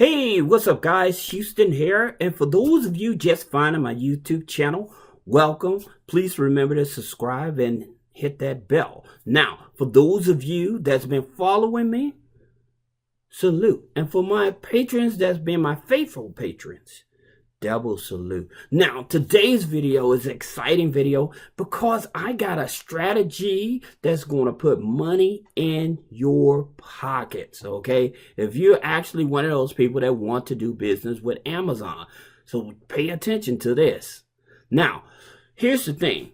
Hey, what's up guys? Houston here. And for those of you just finding my YouTube channel, welcome. Please remember to subscribe and hit that bell. Now, for those of you that's been following me, salute. And for my patrons that's been my faithful patrons, double salute. Now, today's video is an exciting video because I got a strategy that's going to put money in your pockets, okay? If you're actually one of those people that want to do business with Amazon, so pay attention to this. Now, here's the thing.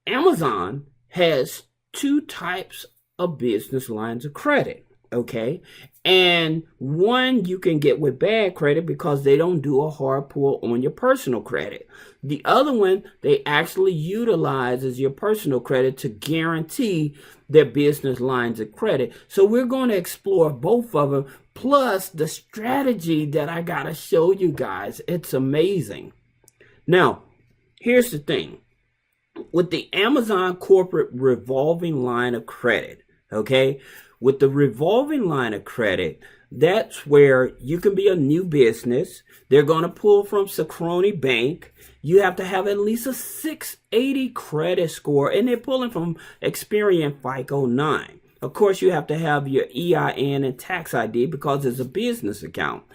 Amazon has two types of business lines of credit. Okay, and one you can get with bad credit because they don't do a hard pull on your personal credit. The other one, they actually utilizes your personal credit to guarantee their business lines of credit. So we're going to explore both of them, plus the strategy that I got to show you guys. It's amazing. Now, here's the thing. With the Amazon corporate revolving line of credit, okay, with the revolving line of credit, that's where you can be a new business. They're going to pull from Synchrony Bank. You have to have at least a 680 credit score, and they're pulling from EXPERIAN FICO 9. Of course, you have to have your EIN and tax ID because it's a business account.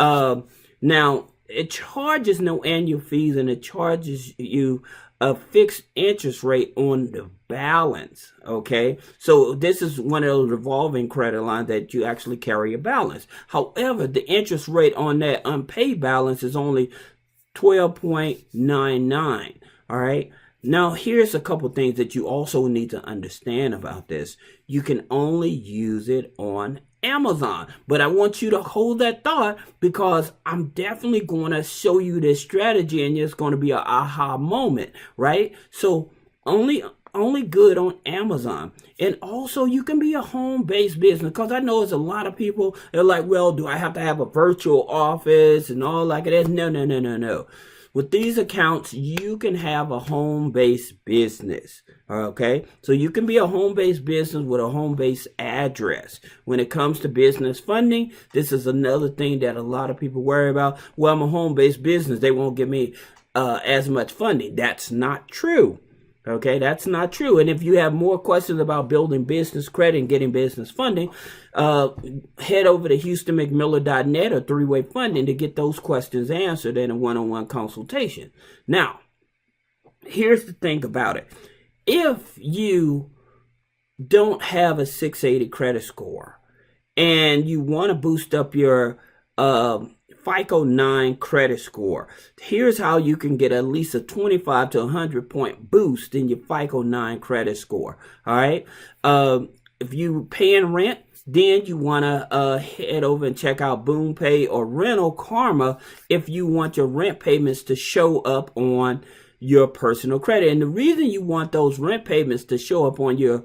Now, it charges no annual fees, and it charges you a fixed interest rate on the balance, okay? So this is one of those revolving credit lines that you actually carry a balance. However, the interest rate on that unpaid balance is only 12.99, all right? Now, here's a couple things that you also need to understand about this. You can only use it on Amazon, but I want you to hold that thought because I'm definitely going to show you this strategy, and it's going to be an aha moment, right? So only good on Amazon. And also you can be a home-based business, because I know there's a lot of people, they're like, well, do I have to have a virtual office and all like that? No. With these accounts, you can have a home-based business, okay? So you can be a home-based business with a home-based address. When it comes to business funding, this is another thing that a lot of people worry about. Well, I'm a home-based business. They won't give me as much funding. That's not true. Okay, that's not true. And if you have more questions about building business credit and getting business funding, head over to HoustonMcMiller.net or three-way funding to get those questions answered in a one-on-one consultation. Now, here's the thing about it. If you don't have a 680 credit score and you want to boost up your FICO 9 credit score, here's how you can get at least a 25 to 100 point boost in your FICO 9 credit score. All right. If you're paying rent, then you want to head over and check out Boom Pay or Rental Karma if you want your rent payments to show up on your personal credit. And the reason you want those rent payments to show up on your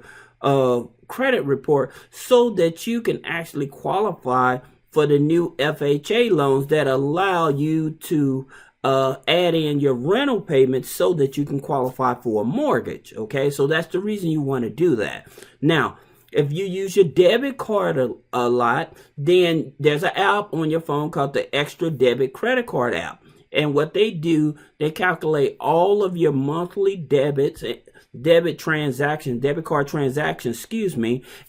credit report so that you can actually qualify for the new FHA loans that allow you to add in your rental payments so that you can qualify for a mortgage, okay? So that's the reason you want to do that. Now, if you use your debit card a lot, then there's an app on your phone called the Extra Debit Credit Card app. And what they do, they calculate all of your monthly debit card transactions,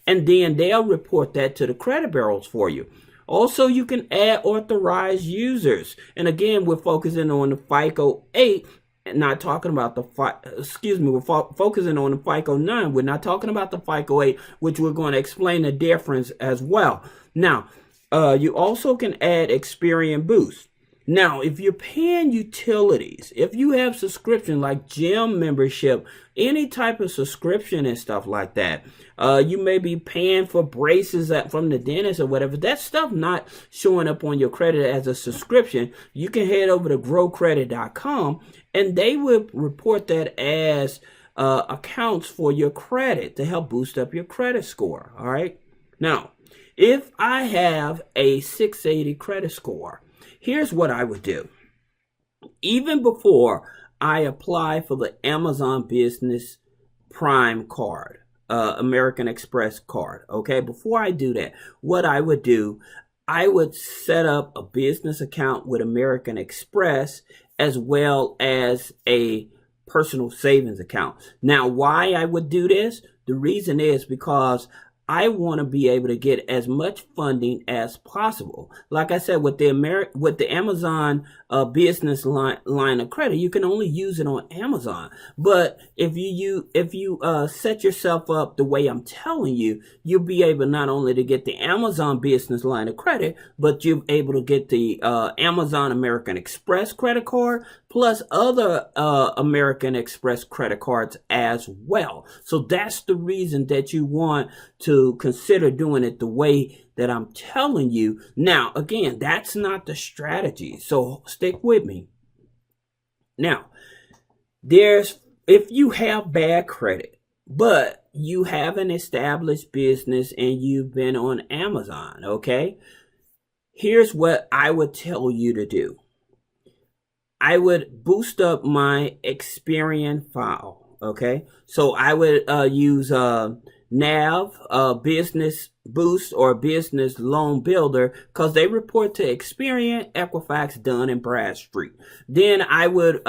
and then they'll report that to the credit bureaus for you. Also, you can add authorized users. And again, we're focusing on the FICO 8, and not talking about the we're focusing on the FICO 9. We're not talking about the FICO 8, which we're going to explain the difference as well. Now, you also can add Experian Boost. Now, if you're paying utilities, if you have subscription like gym membership, any type of subscription and stuff like that, you may be paying for braces from the dentist or whatever. That stuff not showing up on your credit as a subscription. You can head over to growcredit.com and they will report that as accounts for your credit to help boost up your credit score. All right. Now, if I have a 680 credit score, here's what I would do. Even before I apply for the Amazon Business Prime card, American Express card, okay? Before I do that, what I would do, I would set up a business account with American Express as well as a personal savings account. Now, why I would do this? The reason is because I want to be able to get as much funding as possible. Like I said, with the Amazon business line of credit, you can only use it on Amazon. But if you set yourself up the way I'm telling you, you'll be able not only to get the Amazon business line of credit, but you'll be able to get the Amazon American Express credit card plus other American Express credit cards as well. So that's the reason that you want to consider doing it the way that I'm telling you. Now, again, that's not the strategy. So stick with me. Now, if you have bad credit, but you have an established business and you've been on Amazon, okay? Here's what I would tell you to do. I would boost up my Experian file, okay? So I would use NAV, Business Boost, or Business Loan Builder, because they report to Experian, Equifax, Dun & Bradstreet. Then I would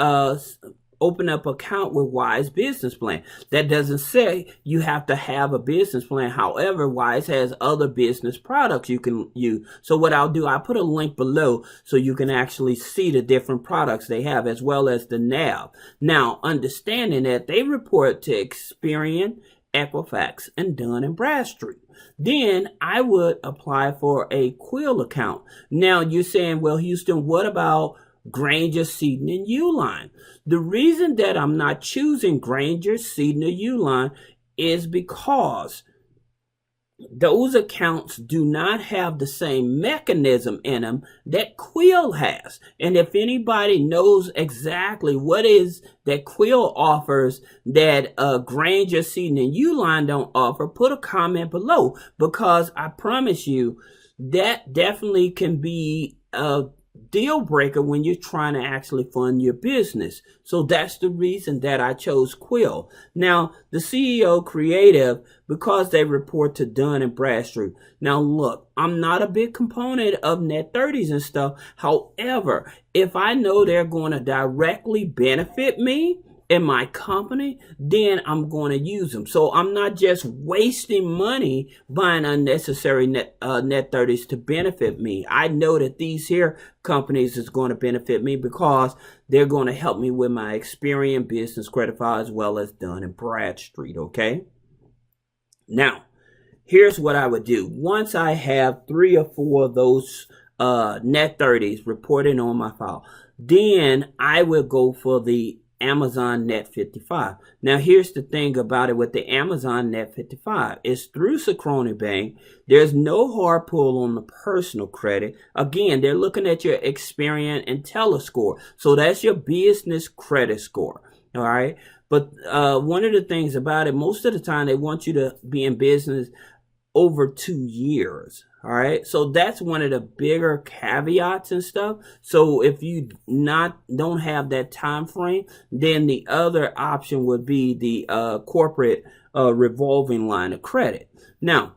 open up an account with Wise Business Plan. That doesn't say you have to have a business plan. However, Wise has other business products you can use. So what I'll do, I'll put a link below so you can actually see the different products they have, as well as the NAV. Now, understanding that they report to Experian, Equifax, and Dun & Bradstreet. Then I would apply for a Quill account. Now you're saying, well, Houston, what about Granger, Seaton, and Uline? The reason that I'm not choosing Granger, Seaton, or Uline is because those accounts do not have the same mechanism in them that Quill has. And if anybody knows exactly what is that Quill offers that Granger, Seaton, and Uline don't offer, put a comment below, because I promise you that definitely can be a deal breaker when you're trying to actually fund your business. So that's the reason that I chose Quill. Now, the CEO Creative, because they report to Dun & Bradstreet. Now, look, I'm not a big component of net 30s and stuff. However, if I know they're going to directly benefit me in my company, then I'm going to use them. So I'm not just wasting money buying unnecessary net 30s to benefit me. I know that these here companies is going to benefit me because they're going to help me with my Experian business credit file as well as Dun & Bradstreet, okay? Now, here's what I would do. Once I have 3 or 4 of those net 30s reporting on my file, then I will go for the Amazon Net 55. Now, here's the thing about it with the Amazon Net 55. It's through Synchrony Bank. There's no hard pull on the personal credit. Again, they're looking at your Experian and Telescore. So that's your business credit score. All right. But one of the things about it, most of the time they want you to be in business over 2 years. All right. So that's one of the bigger caveats and stuff. So if you don't have that time frame, then the other option would be the corporate revolving line of credit. Now,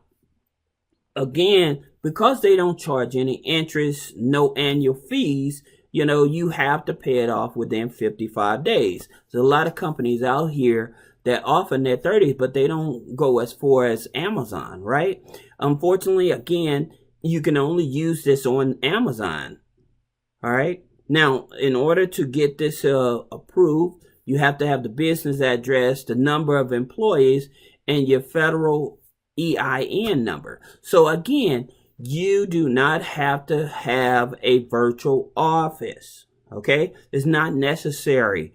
again, because they don't charge any interest, no annual fees, you have to pay it off within 55 days. There's a lot of companies out here that offer net 30s, but they don't go as far as Amazon, right? Unfortunately, again, you can only use this on Amazon. All right. Now, in order to get this approved, you have to have the business address, the number of employees, and your federal EIN number. So again, you do not have to have a virtual office. Okay. It's not necessary.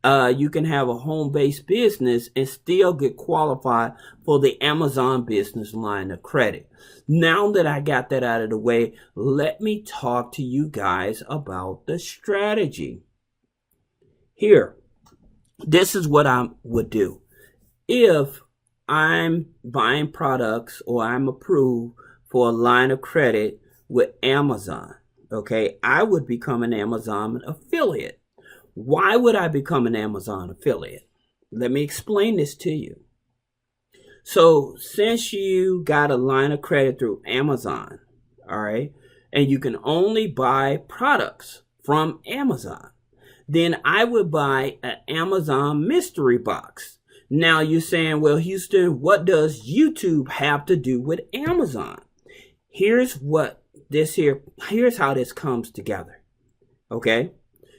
You can have a home-based business and still get qualified for the Amazon business line of credit. Now that I got that out of the way, let me talk to you guys about the strategy. Here, this is what I would do. If I'm buying products or I'm approved for a line of credit with Amazon, okay, I would become an Amazon affiliate. Why would I become an Amazon affiliate? Let me explain this to you. So since you got a line of credit through Amazon, all right, and you can only buy products from Amazon, then I would buy an Amazon mystery box. Now you're saying, well, Houston, what does YouTube have to do with Amazon? Here's how this comes together. Okay?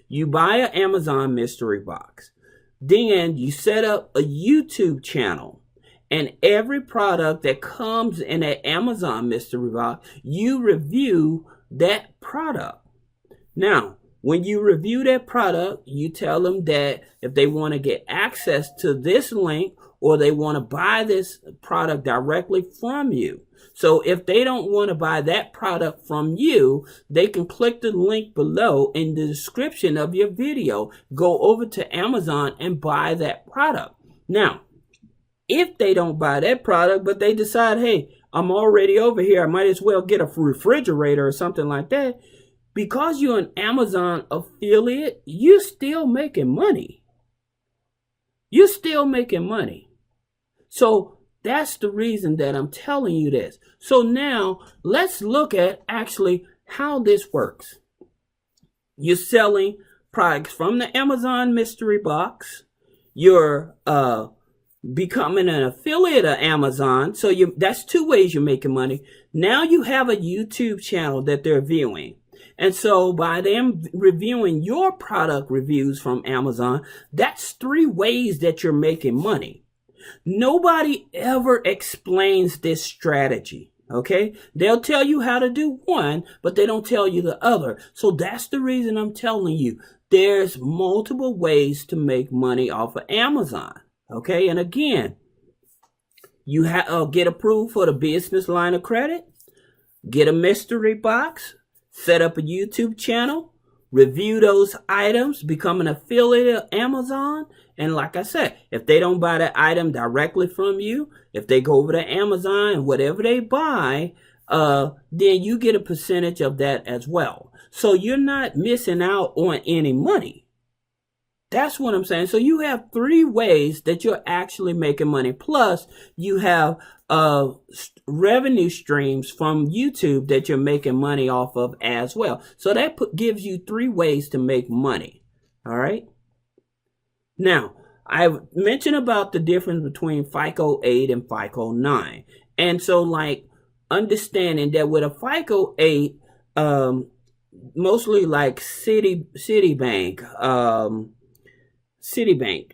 You buy an Amazon mystery box. Then you set up a YouTube channel. And every product that comes in an Amazon mystery box, you review that product. Now, when you review that product, you tell them that if they want to get access to this link or they want to buy this product directly from you. So if they don't want to buy that product from you, they can click the link below in the description of your video, go over to Amazon and buy that product. Now, if they don't buy that product, but they decide, hey, I'm already over here, I might as well get a refrigerator or something like that. Because you're an Amazon affiliate, you're still making money. You're still making money. So that's the reason that I'm telling you this. So now let's look at actually how this works. You're selling products from the Amazon mystery box. You're becoming an affiliate of Amazon. So that's two ways you're making money. Now you have a YouTube channel that they're viewing. And so by them reviewing your product reviews from Amazon, that's three ways that you're making money. Nobody ever explains this strategy. Okay? They'll tell you how to do one, but they don't tell you the other. So that's the reason I'm telling you there's multiple ways to make money off of Amazon. Okay? And again, you get approved for the business line of credit, get a mystery box, set up a YouTube channel, review those items, become an affiliate of Amazon. And like I said, if they don't buy that item directly from you, if they go over to Amazon and whatever they buy, then you get a percentage of that as well. So you're not missing out on any money. That's what I'm saying. So you have three ways that you're actually making money. Plus, you have revenue streams from YouTube that you're making money off of as well. So that gives you three ways to make money. All right. Now, I've mentioned about the difference between FICO 8 and FICO 9. And so like understanding that with a FICO 8, mostly like Citibank,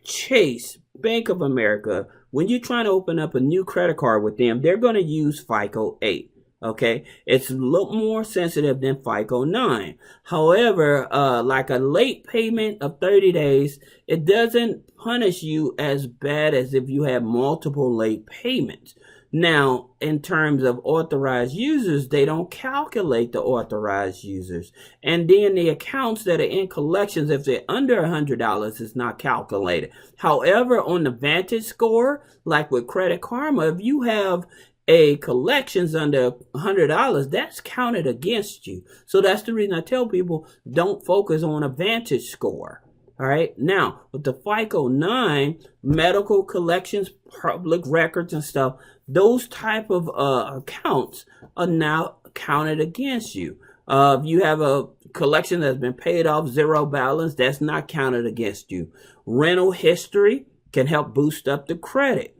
Chase, Bank of America, when you're trying to open up a new credit card with them, they're going to use FICO 8. Okay, it's a little more sensitive than FICO 9. However, like a late payment of 30 days, it doesn't punish you as bad as if you have multiple late payments. Now, in terms of authorized users, they don't calculate the authorized users. And then the accounts that are in collections, if they're under $100, is not calculated. However, on the Vantage score, like with Credit Karma, if you have a collections under $100, that's counted against you. So that's the reason I tell people don't focus on a Vantage score. All right. Now, with the FICO 9, medical collections, public records and stuff, those type of accounts are now counted against you. If you have a collection that's been paid off, zero balance, that's not counted against you. Rental history can help boost up the credit.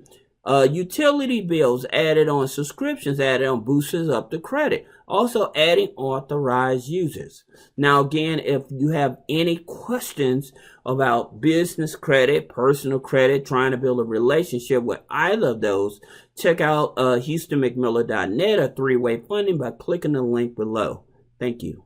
Utility bills added on, subscriptions added on, boosts up the credit. Also adding authorized users. Now again, if you have any questions about business credit, personal credit, trying to build a relationship with either of those, check out HoustonMcMiller.net or three-way funding by clicking the link below. Thank you.